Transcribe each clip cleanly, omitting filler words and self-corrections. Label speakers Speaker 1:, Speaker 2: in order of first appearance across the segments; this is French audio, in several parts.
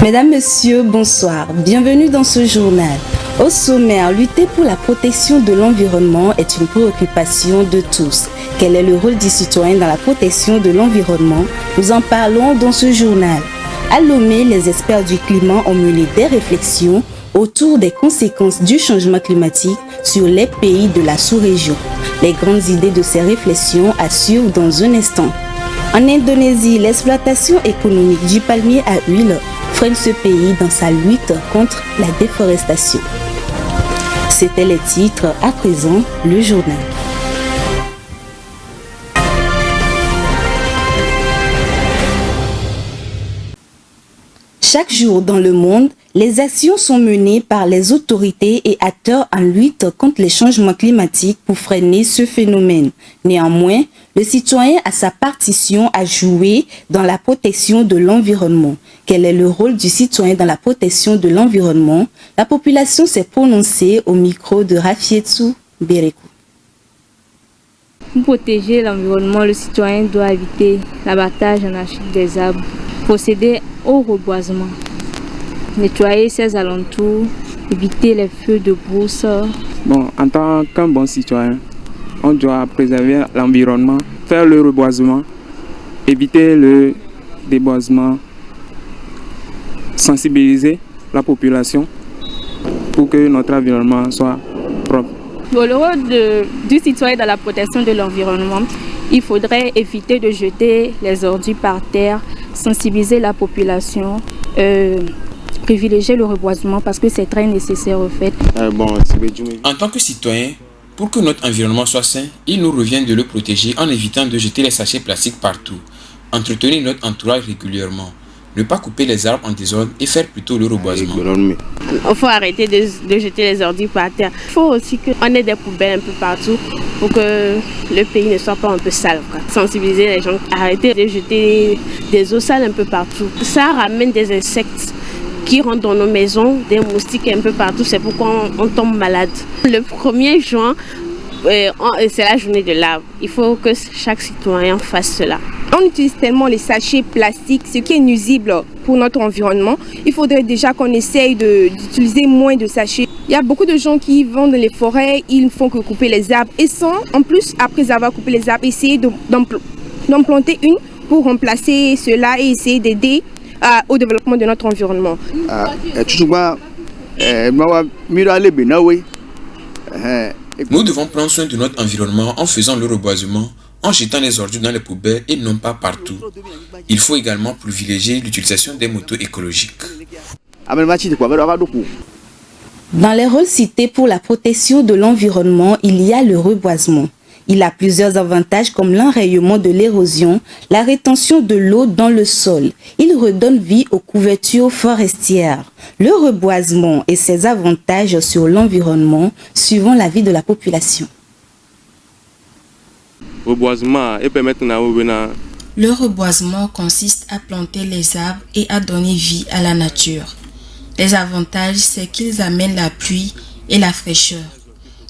Speaker 1: Mesdames, Messieurs, bonsoir. Bienvenue dans ce journal. Au sommaire, lutter pour la protection de l'environnement est une préoccupation de tous. Quel est le rôle du citoyen dans la protection de l'environnement? Nous en parlons dans ce journal. À Lomé, les experts du climat ont mené des réflexions autour des conséquences du changement climatique sur les pays de la sous-région. Les grandes idées de ces réflexions à suivre dans un instant. En Indonésie, l'exploitation économique du palmier à huile freine ce pays dans sa lutte contre la déforestation. C'étaient les titres, à présent le journal. Chaque jour dans le monde, les actions sont menées par les autorités et acteurs en lutte contre les changements climatiques pour freiner ce phénomène. Néanmoins, le citoyen a sa partition à jouer dans la protection de l'environnement. Quel est le rôle du citoyen dans la protection de l'environnement? La population s'est prononcée au micro de Rafietsu Berekou.
Speaker 2: Pour protéger l'environnement, le citoyen doit éviter l'abattage anarchique des arbres, procéder au reboisement, nettoyer ses alentours, éviter les feux de brousse.
Speaker 3: En tant qu'un bon citoyen, on doit préserver l'environnement, faire le reboisement, éviter le déboisement, sensibiliser la population pour que notre environnement soit propre.
Speaker 2: Pour le rôle du citoyen dans la protection de l'environnement, il faudrait éviter de jeter les ordures par terre, sensibiliser la population, privilégier le reboisement parce que c'est très nécessaire au fait.
Speaker 4: En tant que citoyen, pour que notre environnement soit sain, il nous revient de le protéger en évitant de jeter les sachets plastiques partout, entretenir notre entourage régulièrement, ne pas couper les arbres en désordre et faire plutôt le reboisement.
Speaker 2: Il faut arrêter de jeter les ordures par terre. Il faut aussi qu'on ait des poubelles un peu partout pour que le pays ne soit pas un peu sale. Sensibiliser les gens, arrêter de jeter des eaux sales un peu partout. Ça ramène des insectes qui rentrent dans nos maisons, des moustiques un peu partout. C'est pourquoi on tombe malade. Le 1er juin, c'est la journée de l'arbre. Il faut que chaque citoyen fasse cela.
Speaker 5: On utilise tellement les sachets plastiques, ce qui est nuisible pour notre environnement. Il faudrait déjà qu'on essaye d'utiliser moins de sachets. Il y a beaucoup de gens qui vont dans les forêts, ils ne font que couper les arbres. Et sans, en plus, après avoir coupé les arbres, essayer d'en planter une pour remplacer cela et essayer d'aider au développement de notre environnement.
Speaker 4: Nous devons prendre soin de notre environnement en faisant le reboisement, en jetant les ordures dans les poubelles et non pas partout. Il faut également privilégier l'utilisation des motos écologiques.
Speaker 1: Dans les rôles cités pour la protection de l'environnement, il y a le reboisement. Il a plusieurs avantages comme l'enrayement de l'érosion, la rétention de l'eau dans le sol. Il redonne vie aux couvertures forestières. Le reboisement et ses avantages sur l'environnement suivant l'avis de la population.
Speaker 6: Le reboisement consiste à planter les arbres et à donner vie à la nature. Les avantages, c'est qu'ils amènent la pluie et la fraîcheur.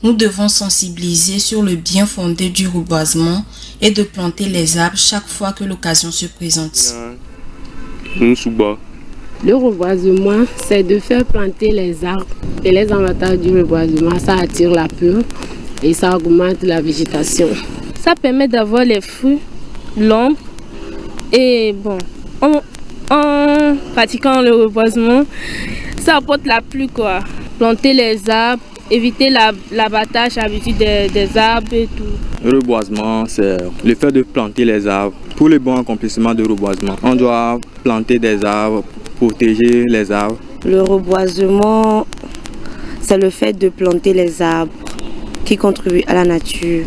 Speaker 6: Nous devons sensibiliser sur le bien fondé du reboisement et de planter les arbres chaque fois que l'occasion se présente.
Speaker 2: Le reboisement, c'est de faire planter les arbres. Et les avantages du reboisement, ça attire la pluie et ça augmente la végétation. Ça permet d'avoir les fruits, l'ombre et en pratiquant le reboisement, ça apporte la pluie quoi. Planter les arbres, éviter l'abattage habituel des arbres et tout.
Speaker 7: Le reboisement, c'est le fait de planter les arbres. Pour le bon accomplissement de reboisement, on doit planter des arbres, protéger les arbres.
Speaker 8: Le reboisement, c'est le fait de planter les arbres qui contribuent à la nature,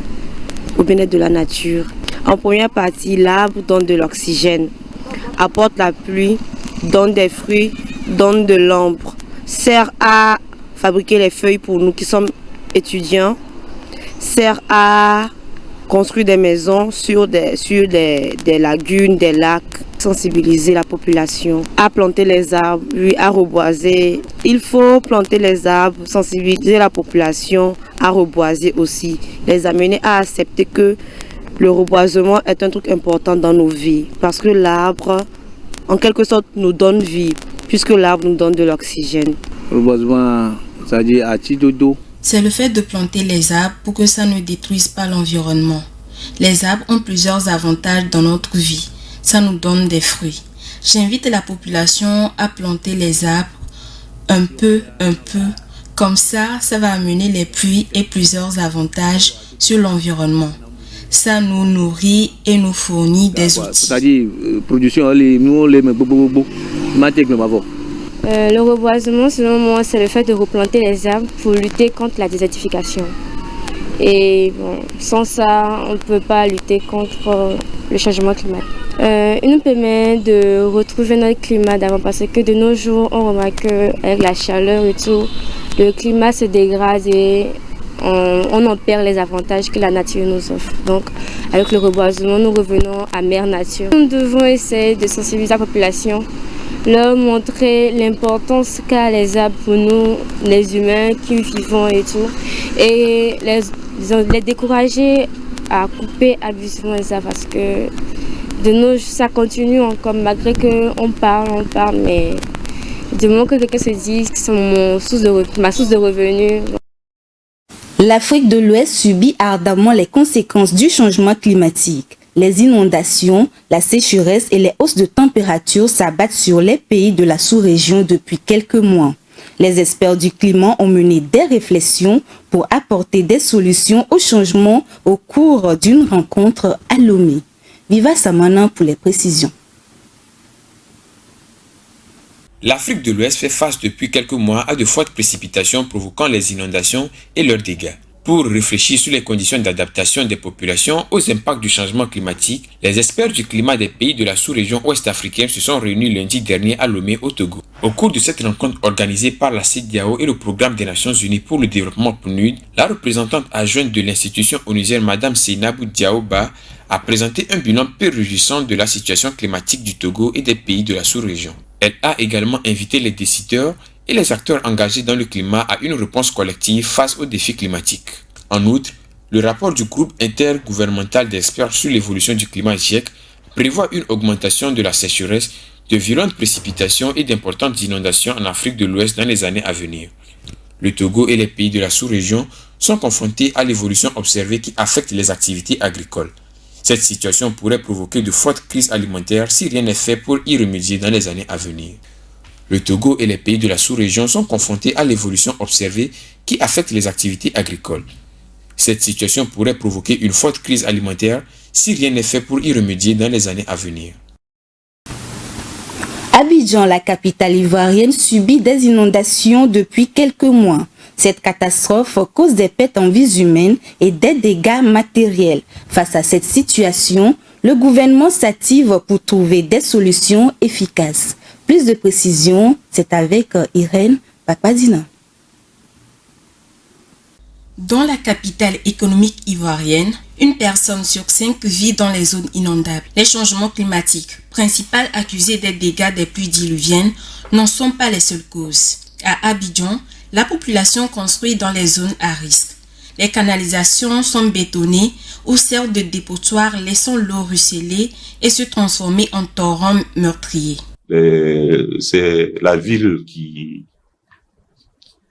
Speaker 8: au bien-être de la nature. En première partie, l'arbre donne de l'oxygène, apporte la pluie, donne des fruits, donne de l'ombre, sert à fabriquer les feuilles pour nous qui sommes étudiants, sert à construire des maisons sur des lagunes, des lacs, sensibiliser la population, à planter les arbres, à reboiser. Il faut planter les arbres, sensibiliser la population, à reboiser aussi, les amener à accepter que le reboisement est un truc important dans nos vies parce que l'arbre, en quelque sorte, nous donne vie. puisque l'arbre nous donne de l'oxygène.
Speaker 6: C'est le fait de planter les arbres pour que ça ne détruise pas l'environnement. Les arbres ont plusieurs avantages dans notre vie. Ça nous donne des fruits. J'invite la population à planter les arbres un peu. Comme ça va amener les pluies et plusieurs avantages sur l'environnement. Ça nous nourrit et nous fournit des outils.
Speaker 9: Le reboisement, selon moi, c'est le fait de replanter les arbres pour lutter contre la désertification. Et bon, sans ça, on ne peut pas lutter contre le changement climatique. Il nous permet de retrouver notre climat d'avant parce que de nos jours, on remarque qu'avec la chaleur et tout, le climat se dégrade et on en perd les avantages que la nature nous offre. Donc, avec le reboisement, nous revenons à mère nature. Nous devons essayer de sensibiliser la population, leur montrer l'importance qu'a les arbres pour nous, les humains qui vivons et tout, et les décourager à couper abusivement les arbres parce que de nos jours, ça continue encore malgré qu'on parle, mais du moment que quelqu'un se dit que c'est ma source de revenus.
Speaker 1: L'Afrique de l'Ouest subit ardemment les conséquences du changement climatique. Les inondations, la sécheresse et les hausses de température s'abattent sur les pays de la sous-région depuis quelques mois. Les experts du climat ont mené des réflexions pour apporter des solutions au changement au cours d'une rencontre à Lomé. Viva Samana pour les précisions.
Speaker 4: L'Afrique de l'Ouest fait face depuis quelques mois à de fortes précipitations provoquant les inondations et leurs dégâts. Pour réfléchir sur les conditions d'adaptation des populations aux impacts du changement climatique, les experts du climat des pays de la sous-région ouest-africaine se sont réunis lundi dernier à Lomé au Togo. Au cours de cette rencontre organisée par la CEDEAO et le Programme des Nations Unies pour le développement PNUD, la représentante adjointe de l'institution onusienne Madame Seynabou Diaoba a présenté un bilan peu réjouissant de la situation climatique du Togo et des pays de la sous-région. Elle a également invité les décideurs et les acteurs engagés dans le climat à une réponse collective face aux défis climatiques. En outre, le rapport du groupe intergouvernemental d'experts sur l'évolution du climat GIEC prévoit une augmentation de la sécheresse, de violentes précipitations et d'importantes inondations en Afrique de l'Ouest dans les années à venir. Le Togo et les pays de la sous-région sont confrontés à l'évolution observée qui affecte les activités agricoles. Cette situation pourrait provoquer de fortes crises alimentaires si rien n'est fait pour y remédier dans les années à venir. Le Togo et les pays de la sous-région sont confrontés à l'évolution observée qui affecte les activités agricoles. Cette situation pourrait provoquer une forte crise alimentaire si rien n'est fait pour y remédier dans les années à venir.
Speaker 1: Abidjan, la capitale ivoirienne, subit des inondations depuis quelques mois. Cette catastrophe cause des pertes en vies humaines et des dégâts matériels. Face à cette situation, le gouvernement s'active pour trouver des solutions efficaces. Plus de précisions, c'est avec Irène Papadina.
Speaker 6: Dans la capitale économique ivoirienne, une personne sur 5 vit dans les zones inondables. Les changements climatiques, principal accusé des dégâts des pluies diluviennes, n'en sont pas les seules causes. À Abidjan, la population construit dans les zones à risque. Les canalisations sont bétonnées ou servent de dépotoir, laissant l'eau ruisseler et se transformer en torrents meurtriers.
Speaker 10: C'est la ville qui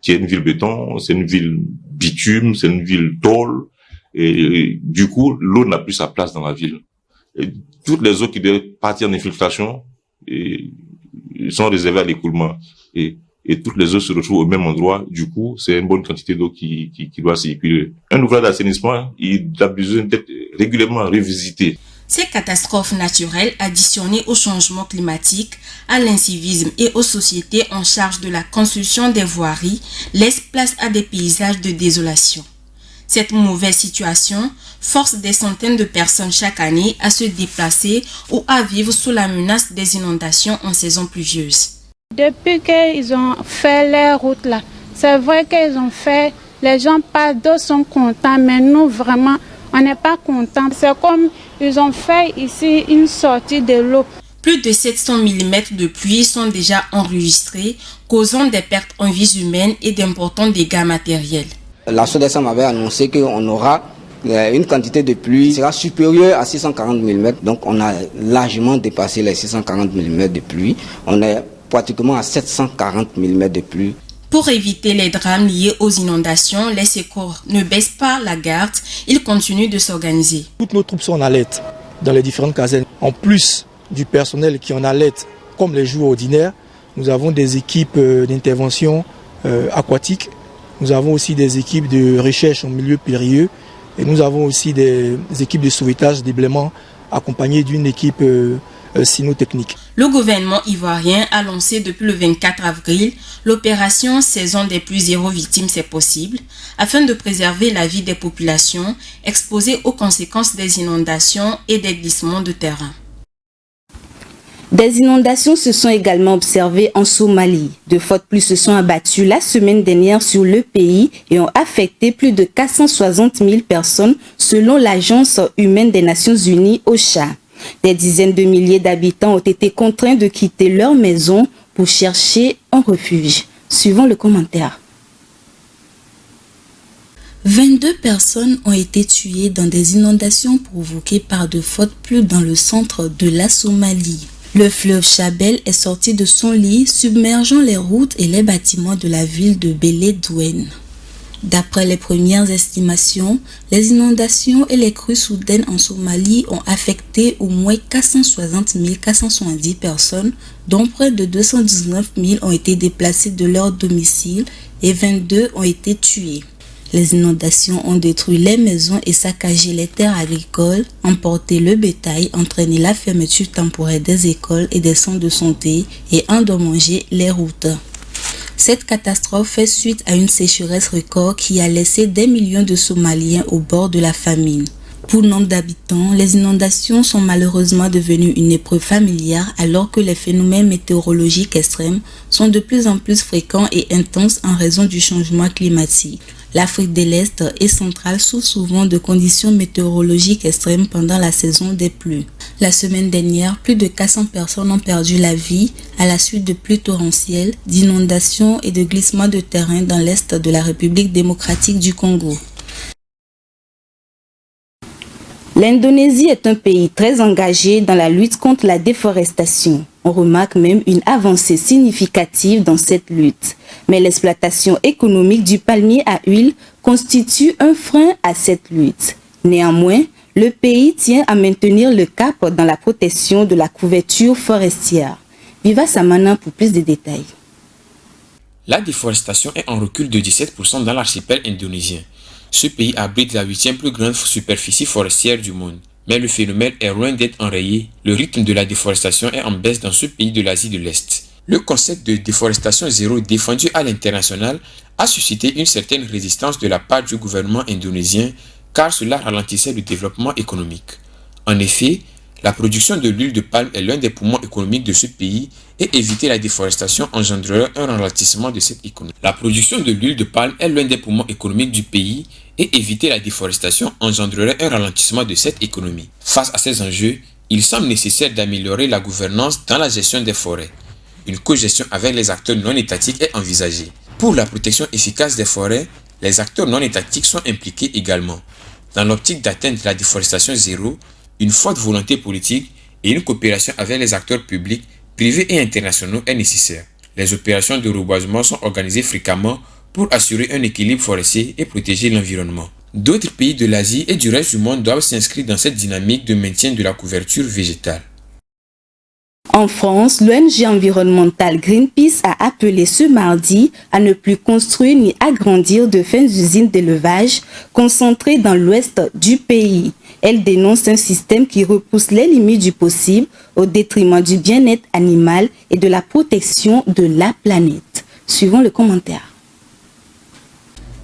Speaker 10: est une ville béton, c'est une ville bitume, c'est une ville tôle, et du coup, l'eau n'a plus sa place dans la ville. Et toutes les eaux qui devaient partir en infiltration sont réservées à l'écoulement. Et toutes les eaux se retrouvent au même endroit. Du coup, c'est une bonne quantité d'eau qui doit circuler. Un ouvrage d'assainissement, il a besoin d'être régulièrement revisité.
Speaker 6: Ces catastrophes naturelles additionnées au changement climatique, à l'incivisme et aux sociétés en charge de la construction des voiries laissent place à des paysages de désolation. Cette mauvaise situation force des centaines de personnes chaque année à se déplacer ou à vivre sous la menace des inondations en saison pluvieuse.
Speaker 11: Depuis qu'ils ont fait les routes là, c'est vrai qu'ils ont fait, les gens pas d'eau sont contents, mais nous vraiment, on n'est pas contents. C'est comme ils ont fait ici une sortie de l'eau.
Speaker 6: Plus de 700 mm de pluie sont déjà enregistrés, causant des pertes en vies humaines et d'importants dégâts matériels.
Speaker 12: La SODES m'avait annoncé qu'on aura une quantité de pluie qui sera supérieure à 640 mm. Donc on a largement dépassé les 640 mm de pluie. On est pratiquement à 740 mm de pluie.
Speaker 6: Pour éviter les drames liés aux inondations, les secours ne baissent pas la garde, ils continuent de s'organiser.
Speaker 13: Toutes nos troupes sont en alerte dans les différentes casernes. En plus du personnel qui est en alerte, comme les jours ordinaires, nous avons des équipes d'intervention aquatique, nous avons aussi des équipes de recherche en milieu périlleux et nous avons aussi des équipes de sauvetage, déblaiement accompagnées d'une équipe cynotechnique.
Speaker 6: Le gouvernement ivoirien a lancé depuis le 24 avril l'opération Saison des pluies zéro victime c'est possible afin de préserver la vie des populations exposées aux conséquences des inondations et des glissements de terrain.
Speaker 1: Des inondations se sont également observées en Somalie. De fortes pluies se sont abattues la semaine dernière sur le pays et ont affecté plus de 460 000 personnes selon l'Agence humaine des Nations Unies OCHA. Des dizaines de milliers d'habitants ont été contraints de quitter leur maison pour chercher un refuge. Suivant le commentaire.
Speaker 6: 22 personnes ont été tuées dans des inondations provoquées par de fortes pluies dans le centre de la Somalie. Le fleuve Chabelle est sorti de son lit, submergeant les routes et les bâtiments de la ville de Beledweyne. D'après les premières estimations, les inondations et les crues soudaines en Somalie ont affecté au moins 460 470 personnes, dont près de 219 000 ont été déplacées de leur domicile et 22 ont été tuées. Les inondations ont détruit les maisons et saccagé les terres agricoles, emporté le bétail, entraîné la fermeture temporaire des écoles et des centres de santé et endommagé les routes. Cette catastrophe fait suite à une sécheresse record qui a laissé des millions de Somaliens au bord de la famine. Pour le nombre d'habitants, les inondations sont malheureusement devenues une épreuve familière alors que les phénomènes météorologiques extrêmes sont de plus en plus fréquents et intenses en raison du changement climatique. L'Afrique de l'Est et centrale souffre souvent de conditions météorologiques extrêmes pendant la saison des pluies. La semaine dernière, plus de 400 personnes ont perdu la vie à la suite de pluies torrentielles, d'inondations et de glissements de terrain dans l'Est de la République démocratique du Congo.
Speaker 1: L'Indonésie est un pays très engagé dans la lutte contre la déforestation. On remarque même une avancée significative dans cette lutte. Mais l'exploitation économique du palmier à huile constitue un frein à cette lutte. Néanmoins, le pays tient à maintenir le cap dans la protection de la couverture forestière. Viva Samana pour plus de détails.
Speaker 4: La déforestation est en recul de 17% dans l'archipel indonésien. Ce pays abrite la 8e plus grande superficie forestière du monde. Mais le phénomène est loin d'être enrayé. Le rythme de la déforestation est en baisse dans ce pays de l'Asie de l'Est. Le concept de déforestation zéro défendu à l'international a suscité une certaine résistance de la part du gouvernement indonésien car cela ralentissait le développement économique. En effet, la production de l'huile de palme est l'un des poumons économiques de ce pays et éviter la déforestation engendrerait un ralentissement de cette économie. La production de l'huile de palme est l'un des poumons économiques du pays et éviter la déforestation engendrerait un ralentissement de cette économie. Face à ces enjeux, il semble nécessaire d'améliorer la gouvernance dans la gestion des forêts. Une cogestion avec les acteurs non étatiques est envisagée. Pour la protection efficace des forêts, les acteurs non étatiques sont impliqués également. Dans l'optique d'atteindre la déforestation zéro, une forte volonté politique et une coopération avec les acteurs publics, privés et internationaux est nécessaire. Les opérations de reboisement sont organisées fréquemment pour assurer un équilibre forestier et protéger l'environnement. D'autres pays de l'Asie et du reste du monde doivent s'inscrire dans cette dynamique de maintien de la couverture végétale.
Speaker 1: En France, l'ONG environnementale Greenpeace a appelé ce mardi à ne plus construire ni agrandir de fins usines d'élevage concentrées dans l'ouest du pays. Elle dénonce un système qui repousse les limites du possible au détriment du bien-être animal et de la protection de la planète. Suivons le commentaire.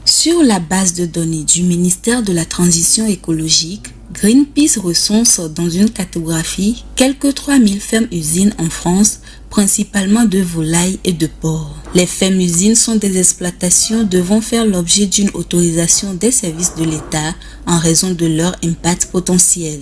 Speaker 6: Sur la base de données du ministère de la Transition écologique, Greenpeace recense dans une cartographie quelques 3000 fermes-usines en France, principalement de volailles et de porcs. Les fermes-usines sont des exploitations devant faire l'objet d'une autorisation des services de l'État en raison de leur impact potentiel.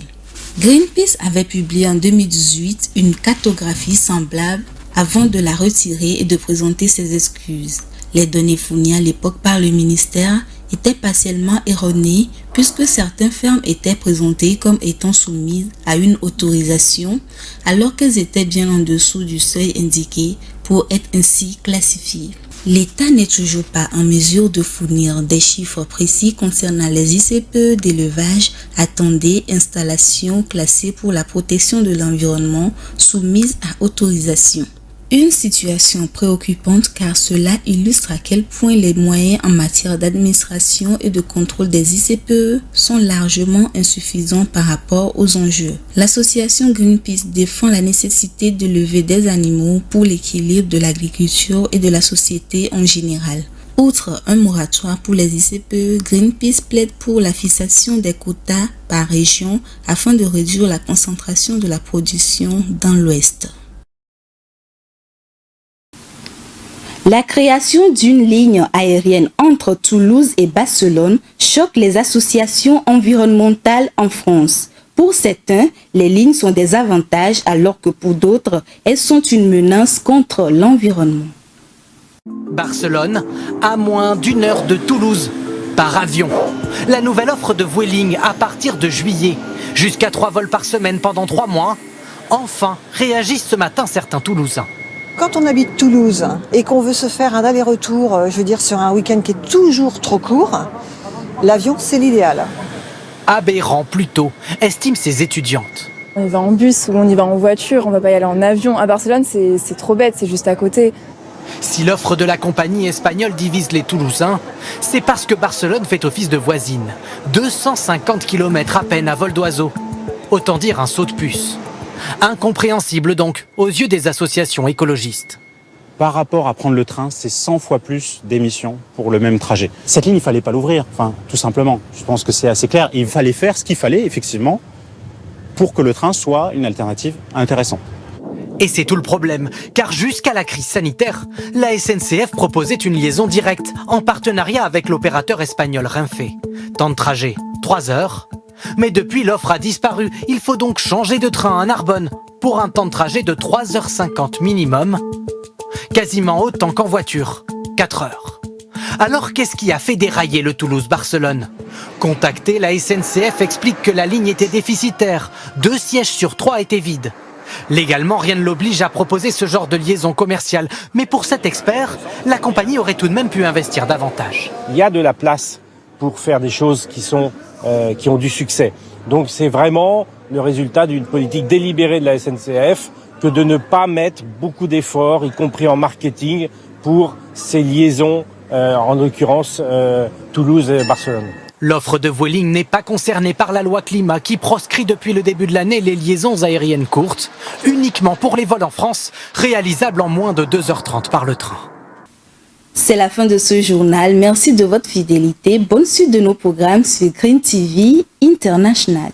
Speaker 6: Greenpeace avait publié en 2018 une cartographie semblable avant de la retirer et de présenter ses excuses. Les données fournies à l'époque par le ministère étaient partiellement erronées puisque certaines fermes étaient présentées comme étant soumises à une autorisation alors qu'elles étaient bien en dessous du seuil indiqué pour
Speaker 1: pour être ainsi classifiés. L'État n'est toujours pas en mesure de fournir des chiffres précis concernant les ICPE d'élevage, attendez, installations classées pour la protection de l'environnement soumises à autorisation. Une situation préoccupante car cela illustre à quel point les moyens en matière d'administration et de contrôle des ICPE sont largement insuffisants par rapport aux enjeux. L'association Greenpeace défend la nécessité de lever des animaux pour l'équilibre de l'agriculture et de la société en général. Outre un moratoire pour les ICPE, Greenpeace plaide pour la fixation des quotas par région afin de réduire la concentration de la production dans l'Ouest. La création d'une ligne aérienne entre Toulouse et Barcelone choque les associations environnementales en France. Pour certains, les lignes sont des avantages alors que pour d'autres, elles sont une menace contre l'environnement.
Speaker 14: Barcelone, à moins d'1 heure de Toulouse, par avion. La nouvelle offre de Vueling à partir de juillet, jusqu'à 3 vols par semaine pendant 3 mois. Enfin, réagissent ce matin certains Toulousains.
Speaker 15: Quand on habite Toulouse et qu'on veut se faire un aller-retour, sur un week-end qui est toujours trop court, l'avion, c'est l'idéal.
Speaker 14: Aberrant plutôt, estiment ces étudiantes.
Speaker 16: On y va en bus ou on y va en voiture, on va pas y aller en avion. À Barcelone, c'est trop bête, c'est juste à côté.
Speaker 14: Si l'offre de la compagnie espagnole divise les Toulousains, c'est parce que Barcelone fait office de voisine. 250 km à peine à vol d'oiseau. Autant dire un saut de puce. Incompréhensible donc, aux yeux des associations écologistes.
Speaker 17: Par rapport à prendre le train, c'est 100 fois plus d'émissions pour le même trajet. Cette ligne, il ne fallait pas l'ouvrir, tout simplement. Je pense que c'est assez clair. Il fallait faire ce qu'il fallait, effectivement, pour que le train soit une alternative intéressante.
Speaker 14: Et c'est tout le problème, car jusqu'à la crise sanitaire, la SNCF proposait une liaison directe, en partenariat avec l'opérateur espagnol Renfe. Temps de trajet, 3 heures. Mais depuis, l'offre a disparu. Il faut donc changer de train à Narbonne pour un temps de trajet de 3h50 minimum. Quasiment autant qu'en voiture, 4 heures. Alors qu'est-ce qui a fait dérailler le Toulouse-Barcelone ? Contacté, la SNCF explique que la ligne était déficitaire. 2 sièges sur 3 étaient vides. Légalement, rien ne l'oblige à proposer ce genre de liaison commerciale. Mais pour cet expert, la compagnie aurait tout de même pu investir davantage.
Speaker 17: Il y a de la place pour faire des choses qui ont du succès. Donc c'est vraiment le résultat d'une politique délibérée de la SNCF que de ne pas mettre beaucoup d'efforts, y compris en marketing, pour ces liaisons, en l'occurrence Toulouse et Barcelone.
Speaker 14: L'offre de Vueling n'est pas concernée par la loi climat qui proscrit depuis le début de l'année les liaisons aériennes courtes, uniquement pour les vols en France, réalisables en moins de 2h30 par le train.
Speaker 1: C'est la fin de ce journal. Merci de votre fidélité. Bonne suite de nos programmes sur Green TV International.